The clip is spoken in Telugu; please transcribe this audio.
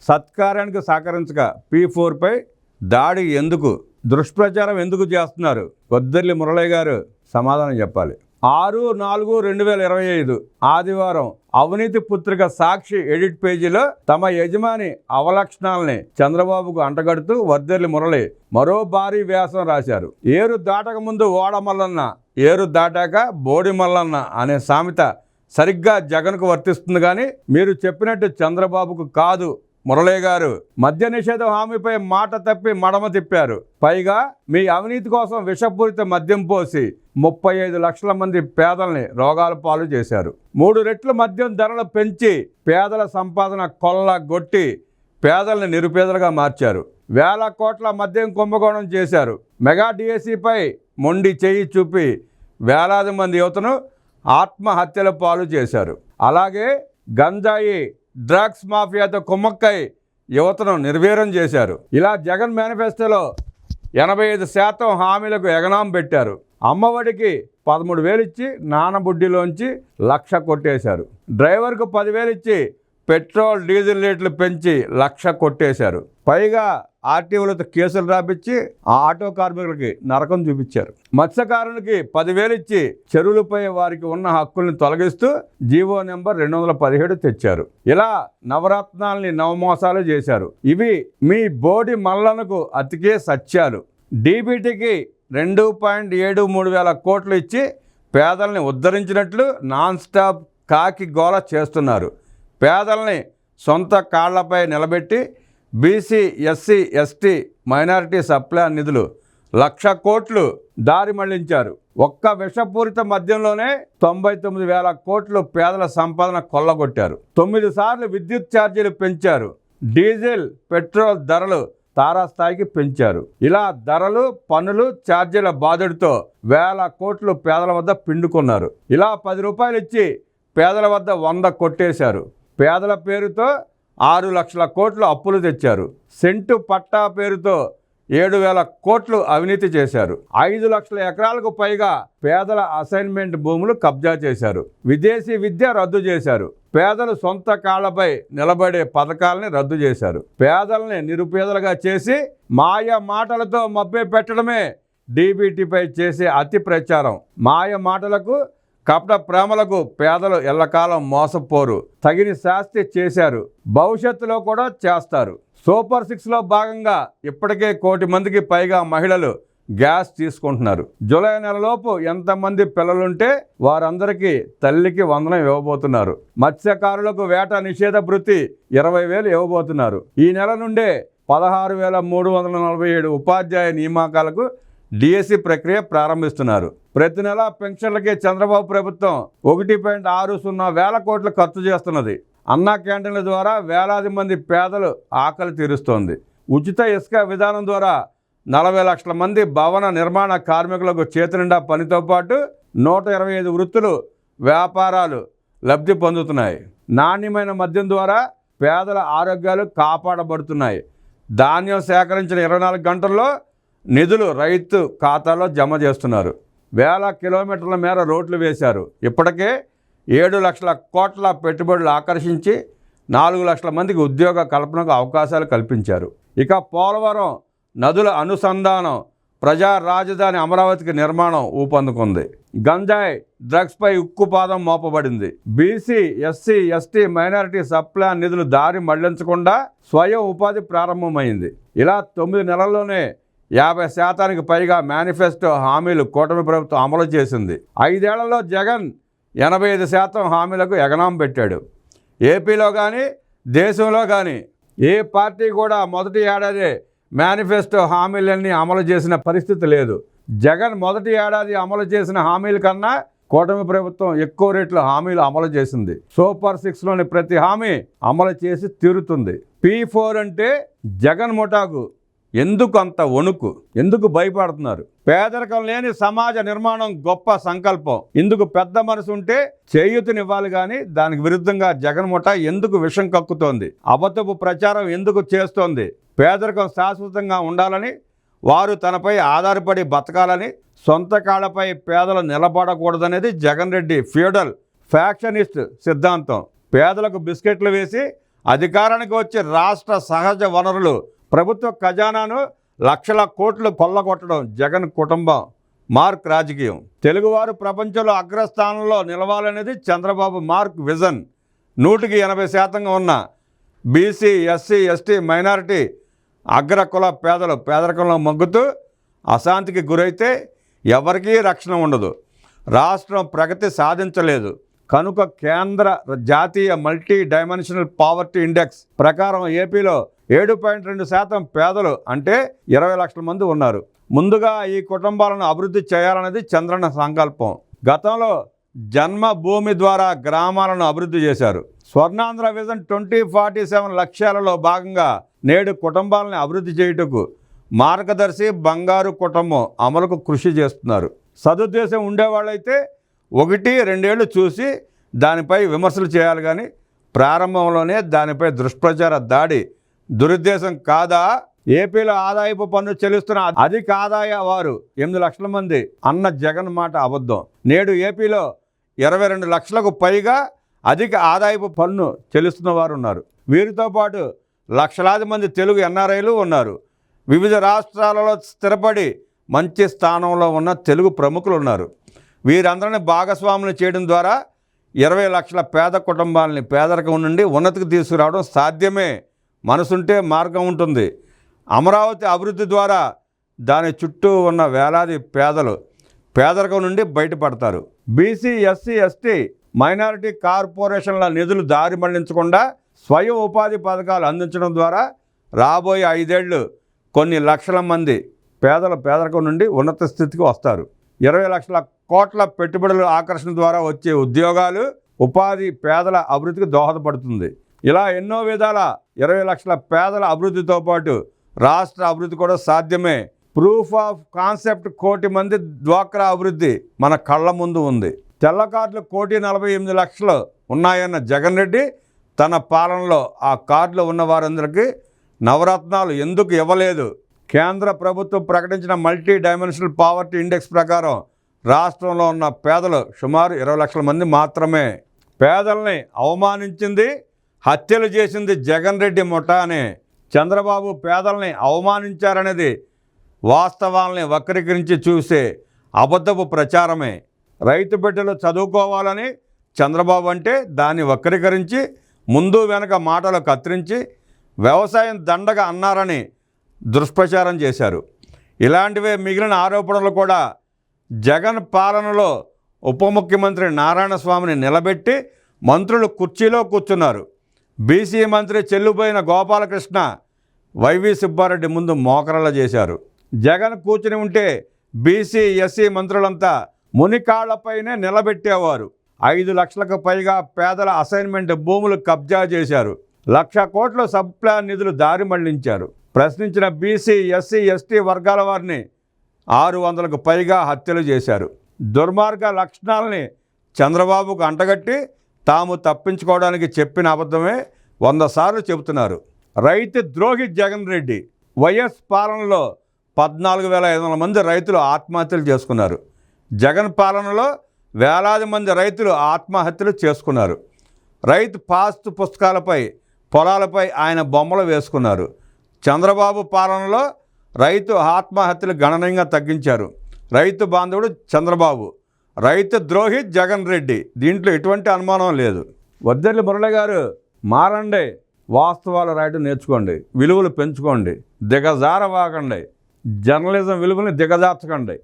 సత్కార్యానికి సహకరించక P4పై దాడి ఎందుకు, దుష్ప్రచారం ఎందుకు చేస్తున్నారు? కొద్దర్లి మురళయ్య గారు సమాధానం చెప్పాలి. 6/4/2025 ఆదివారం అవినీతి పుత్రిక సాక్షి ఎడిట్ పేజీలో తమ యజమాని అవలక్షణాలని చంద్రబాబుకు అంటగడుతూ వర్దెర్లి మురళి మరో భారీ వ్యాసం రాశారు. ఏరు దాటక ముందు ఓడ మల్లన్న, ఏరు దాటాక బోడి మల్లన్న అనే సామెత సరిగ్గా జగన్కు వర్తిస్తుంది, కానీ మీరు చెప్పినట్టు చంద్రబాబుకు కాదు. మురళయ్య గారు మద్య నిషేధ హామీపై మాట తప్పి మడమ తిప్పారు. పైగా మీ అవినీతి కోసం విషపూరిత మద్యం పోసి 35 లక్షల మంది పేదల్ని రోగాల పాలు చేశారు. 3 రెట్లు మద్యం ధరలు పెంచి పేదల సంపాదన కొల్లగొట్టి పేదల్ని నిరుపేదలుగా మార్చారు. వేల కోట్ల మద్యం కుంభకోణం చేశారు. మెగా డిఎస్సిపై మొండి చేయి చూపి వేలాది మంది యువతను ఆత్మహత్యల పాలు చేశారు. అలాగే గంజాయి డ్రగ్స్ మాఫియాతో కుమ్మక్కై యువతను నిర్వీర్యం చేశారు. ఇలా జగన్ మేనిఫెస్టోలో 85% హామీలకు ఎగనాం పెట్టారు. అమ్మఒడికి 13,000 ఇచ్చి నానబుడ్డిలోంచి 1,00,000 కొట్టేశారు. డ్రైవర్కు 10,000 ఇచ్చి పెట్రోల్ డీజిల్ రేట్లు పెంచి 1,00,000 కొట్టేశారు. పైగా ఆర్టీఓలతో కేసులు రాపించి ఆ ఆటో కార్మికులకి నరకం చూపించారు. మత్స్యకారునికి 10,000 ఇచ్చి చెరువులపై వారికి ఉన్న హక్కుల్ని తొలగిస్తూ జీవో నెంబర్ 217 తెచ్చారు. ఇలా నవరత్నాల్ని నవమోసాలు చేశారు. ఇవి మీ బోడి మల్లనకు అతికే సత్యాలు. డీబీటీకి 2.73 వేల కోట్లు ఇచ్చి పేదల్ని ఉద్ధరించినట్లు నాన్ స్టాప్ కాకి గోల చేస్తున్నారు. పేదల్ని సొంత కాళ్లపై నిలబెట్టి BC, SC, ST, minority supply నిధులు 1,00,000 కోట్లు దారి మళ్లించారు. ఒక్క విషపూరిత మద్యంలోనే 99,000 కోట్లు పేదల సంపాదన కొల్లగొట్టారు. 9 సార్లు విద్యుత్ ఛార్జీలు పెంచారు. డీజిల్, పెట్రోల్ ధరలు తారాస్థాయికి పెంచారు. ఇలా ధరలు, పన్నులు, ఛార్జీల బాధుడితో వేల కోట్లు పేదల వద్ద పిండుకున్నారు. ఇలా 10 రూపాయలు ఇచ్చి పేదల వద్ద 100 కొట్టేశారు. పేదల పేరుతో 6 లక్షల కోట్లు అప్పులు తెచ్చారు. సెంటు పట్టా పేరుతో 7,000 కోట్లు అవినీతి చేశారు. 5 లక్షల ఎకరాలకు పైగా పేదల అసైన్మెంట్ భూములు కబ్జా చేశారు. విదేశీ విద్య రద్దు చేశారు. పేదలు సొంత కాళ్లపై నిలబడే పథకాలని రద్దు చేశారు. పేదల్ని నిరుపేదలుగా చేసి మాయ మాటలతో మభ్య పెట్టడమే డీబీటీపై చేసే అతి ప్రచారం. మాయ మాటలకు, కపట ప్రేమలకు పేదలు ఎల్లకాలం మోసపోరు. తగిన శాస్తి చేశారు, భవిష్యత్తులో కూడా చేస్తారు. సూపర్ 6లో భాగంగా ఇప్పటికే 1 కోటి మందికి పైగా మహిళలు గ్యాస్ తీసుకుంటున్నారు. జూలై నెలలోపు ఎంతమంది పిల్లలుంటే వారందరికీ తల్లికి వందనం ఇవ్వబోతున్నారు. మత్స్యకారులకు వేట నిషేధ భృతి 20,000 ఇవ్వబోతున్నారు. ఈ నెల నుండే 16,347 ఉపాధ్యాయ నియామకాలకు డిఎస్సి ప్రక్రియ ప్రారంభిస్తున్నారు. ప్రతి నెల పెన్షన్లకే చంద్రబాబు ప్రభుత్వం 1.60 వేల కోట్లు ఖర్చు చేస్తున్నది. అన్నా క్యాంటీన్ల ద్వారా వేలాది మంది పేదలు ఆకలి తీరుస్తోంది. ఉచిత ఇసుక విధానం ద్వారా 40 లక్షల మంది భవన నిర్మాణ కార్మికులకు చేతినిండా పనితో పాటు 125 వృత్తులు, వ్యాపారాలు లబ్ధి పొందుతున్నాయి. నాణ్యమైన మద్యం ద్వారా పేదల ఆరోగ్యాలు కాపాడబడుతున్నాయి. ధాన్యం సేకరించిన 24 గంటల్లో నిధులు రైతు ఖాతాలో జమ చేస్తున్నారు. వేల కిలోమీటర్ల మేర రోడ్లు వేశారు. ఇప్పటికే 7 లక్షల కోట్ల పెట్టుబడులు ఆకర్షించి 4 లక్షల మందికి ఉద్యోగ కల్పనకు అవకాశాలు కల్పించారు. ఇక పోలవరం నదుల అనుసంధానం, ప్రజా రాజధాని అమరావతికి నిర్మాణం ఊపందుకుంది. గంజాయి, డ్రగ్స్పై ఉక్కుపాదం మోపబడింది. BC, SC, ST, minority supply నిధులు దారి మళ్లించకుండా స్వయం ఉపాధి ప్రారంభమైంది. ఇలా 9 నెలల్లోనే 50% పైగా మేనిఫెస్టో హామీలు కూటమి ప్రభుత్వం అమలు చేసింది. 5 ఏళ్లలో జగన్ 85% హామీలకు ఎగనాం పెట్టాడు. ఏపీలో కానీ దేశంలో కానీ ఏ పార్టీ కూడా మొదటి ఏడాది మేనిఫెస్టో హామీలన్నీ అమలు చేసిన పరిస్థితి లేదు. జగన్ మొదటి ఏడాది అమలు చేసిన హామీల కన్నా కూటమి ప్రభుత్వం ఎక్కువ రేట్లు హామీలు అమలు చేసింది. సూపర్ 6లోని ప్రతి హామీ అమలు చేసి తీరుతుంది. P4 అంటే జగన్ ముఠాకు ఎందుకు అంత వణుకు? ఎందుకు భయపడుతున్నారు? పేదరికం లేని సమాజ నిర్మాణం గొప్ప సంకల్పం. ఇందుకు పెద్ద మనసు ఉంటే చేయూతనివ్వాలి, కానీ దానికి విరుద్ధంగా జగన్ ముఠా ఎందుకు విషం కక్కుతోంది? అబద్ధపు ప్రచారం ఎందుకు చేస్తోంది? పేదరికం శాశ్వతంగా ఉండాలని, వారు తనపై ఆధారపడి బతకాలని, సొంత కాళ్లపై పేదలు నిలబడకూడదనేది జగన్ రెడ్డి ఫ్యూడల్ ఫ్యాక్షనిస్ట్ సిద్ధాంతం. పేదలకు బిస్కెట్లు వేసి అధికారానికి వచ్చి రాష్ట్ర సహజ వనరులు, ప్రభుత్వ ఖజానాను లక్షల కోట్లు కొల్లగొట్టడం జగన్ కుటుంబం మార్క్ రాజకీయం. తెలుగువారు ప్రపంచంలో అగ్రస్థానంలో నిలవాలనేది చంద్రబాబు మార్క్ విజన్. 180% ఉన్న బీసీ, ఎస్సీ, ఎస్టీ, మైనారిటీ అగ్రకుల పేదలు పేదరికంలో మగ్గుతూ అశాంతికి గురైతే ఎవరికీ రక్షణ ఉండదు. రాష్ట్రం ప్రగతి సాధించలేదు కనుక కేంద్ర జాతీయ మల్టీ డైమెన్షనల్ పావర్టీ ఇండెక్స్ ప్రకారం ఏపీలో 7.2% పేదలు అంటే 20 లక్షల మంది ఉన్నారు. ముందుగా ఈ కుటుంబాలను అభివృద్ధి చేయాలనేది చంద్రన్న సంకల్పం. గతంలో జన్మభూమి ద్వారా గ్రామాలను అభివృద్ధి చేశారు. స్వర్ణాంధ్ర విజన్ 2047 లక్ష్యాలలో భాగంగా నేడు కుటుంబాలను అభివృద్ధి చేయుటకు మార్గదర్శి బంగారు కుటుంబం అమలుకు కృషి చేస్తున్నారు. సదుద్దేశం ఉండేవాళ్ళైతే 1-2 ఏళ్ళు చూసి దానిపై విమర్శలు చేయాలి, కానీ ప్రారంభంలోనే దానిపై దుష్ప్రచార దాడి దురుద్దేశం కాదా? ఏపీలో ఆదాయపు పన్ను చెల్లిస్తున్న అధిక ఆదాయ వారు 8 లక్షల మంది అన్న జగన్ మాట అబద్ధం. నేడు ఏపీలో 22 లక్షలకు పైగా అధిక ఆదాయపు పన్ను చెల్లిస్తున్న వారు ఉన్నారు. వీరితో పాటు లక్షలాది మంది తెలుగు ఎన్ఆర్ఐలు ఉన్నారు. వివిధ రాష్ట్రాలలో స్థిరపడి మంచి స్థానంలో ఉన్న తెలుగు ప్రముఖులు ఉన్నారు. వీరందరినీ భాగస్వాములు చేయడం ద్వారా 20 లక్షల పేద కుటుంబాలని పేదరికం నుండి ఉన్నతికి తీసుకురావడం సాధ్యమే. మనసుంటే మార్గం ఉంటుంది. అమరావతి అభివృద్ధి ద్వారా దాని చుట్టూ ఉన్న వేలాది పేదలు పేదరికం నుండి బయటపడతారు. బీసీ, ఎస్సీ, ఎస్టీ, మైనారిటీ కార్పొరేషన్ల నిధులు దారి మళ్లించకుండా స్వయం ఉపాధి పథకాలు అందించడం ద్వారా రాబోయే 5 ఏళ్ళు కొన్ని లక్షల మంది పేదలు పేదరికం నుండి ఉన్నత స్థితికి వస్తారు. 20 లక్షల కోట్ల పెట్టుబడుల ఆకర్షణ ద్వారా వచ్చే ఉద్యోగాలు, ఉపాధి పేదల అభివృద్ధికి దోహదపడుతుంది. ఇలా ఎన్నో విధాల 20 లక్షల పేదల అభివృద్ధితో పాటు రాష్ట్ర అభివృద్ధి కూడా సాధ్యమే. ప్రూఫ్ ఆఫ్ కాన్సెప్ట్ 1 కోటి మంది డ్వాక్రా అభివృద్ధి మన కళ్ళ ముందు ఉంది. తెల్ల కార్డులు 1,48,00,000 ఉన్నాయన్న జగన్ రెడ్డి తన పాలనలో ఆ కార్డులు ఉన్న వారందరికీ నవరత్నాలు ఎందుకు ఇవ్వలేదు? కేంద్ర ప్రభుత్వం ప్రకటించిన మల్టీ డైమెన్షనల్ పావర్టీ ఇండెక్స్ ప్రకారం రాష్ట్రంలో ఉన్న పేదలు సుమారు 20 లక్షల మంది మాత్రమే. పేదల్ని అవమానించింది, హత్యలు చేసింది జగన్ రెడ్డి ముఠానే. చంద్రబాబు పేదల్ని అవమానించారనేది వాస్తవాల్ని వక్రీకరించి చూసే అబద్ధపు ప్రచారమే. రైతు బిడ్డలు చదువుకోవాలని చంద్రబాబు అంటే దాన్ని వక్రీకరించి ముందు వెనక మాటలు కత్తిరించి వ్యవసాయం దండగా అన్నారని దుష్ప్రచారం చేశారు. ఇలాంటివే మిగిలిన ఆరోపణలు కూడా. జగన్ పాలనలో ఉప ముఖ్యమంత్రి నారాయణస్వామిని నిలబెట్టి మంత్రులు కుర్చీలో కూర్చున్నారు. బీసీ మంత్రి చెల్లుబోయిన గోపాలకృష్ణ, వైవి సుబ్బారెడ్డి ముందు మోకరల చేశారు. జగన్ కూర్చుని ఉంటే బీసీ, ఎస్సీ మంత్రులంతా మునికాళ్లపైనే నిలబెట్టేవారు. 5 లక్షలకు పైగా పేదల అసైన్మెంట్ భూములు కబ్జా చేశారు. 1,00,000 కోట్ల సబ్ ప్లాన్ నిధులు దారి మళ్లించారు. ప్రశ్నించిన బీసీ, ఎస్సీ, ఎస్టీ వర్గాల వారిని 600కు పైగా హత్యలు చేశారు. దుర్మార్గ లక్షణాలని చంద్రబాబుకు అంటగట్టి తాము తప్పించుకోవడానికి చెప్పిన అబద్ధమే 100 సార్లు చెబుతున్నారు. రైతు ద్రోహి జగన్ రెడ్డి. వైఎస్ పాలనలో 14,500 మంది రైతులు ఆత్మహత్యలు చేసుకున్నారు. జగన్ పాలనలో వేలాది మంది రైతులు ఆత్మహత్యలు చేసుకున్నారు. రైతు పాస్తు పుస్తకాలపై, పొలాలపై ఆయన బొమ్మలు వేసుకున్నారు. చంద్రబాబు పాలనలో రైతు ఆత్మహత్యలు గణనీయంగా తగ్గించారు. రైతు బాంధవుడు చంద్రబాబు, రైతు ద్రోహి జగన్ రెడ్డి. దీంట్లో ఎటువంటి అనుమానం లేదు. వద్దెర్లి మురళి గారు, మారండి, వాస్తవాలు రాయడం నేర్చుకోండి, విలువలు పెంచుకోండి, దిగజారవాకండి, జర్నలిజం విలువల్ని దిగజార్చకండి.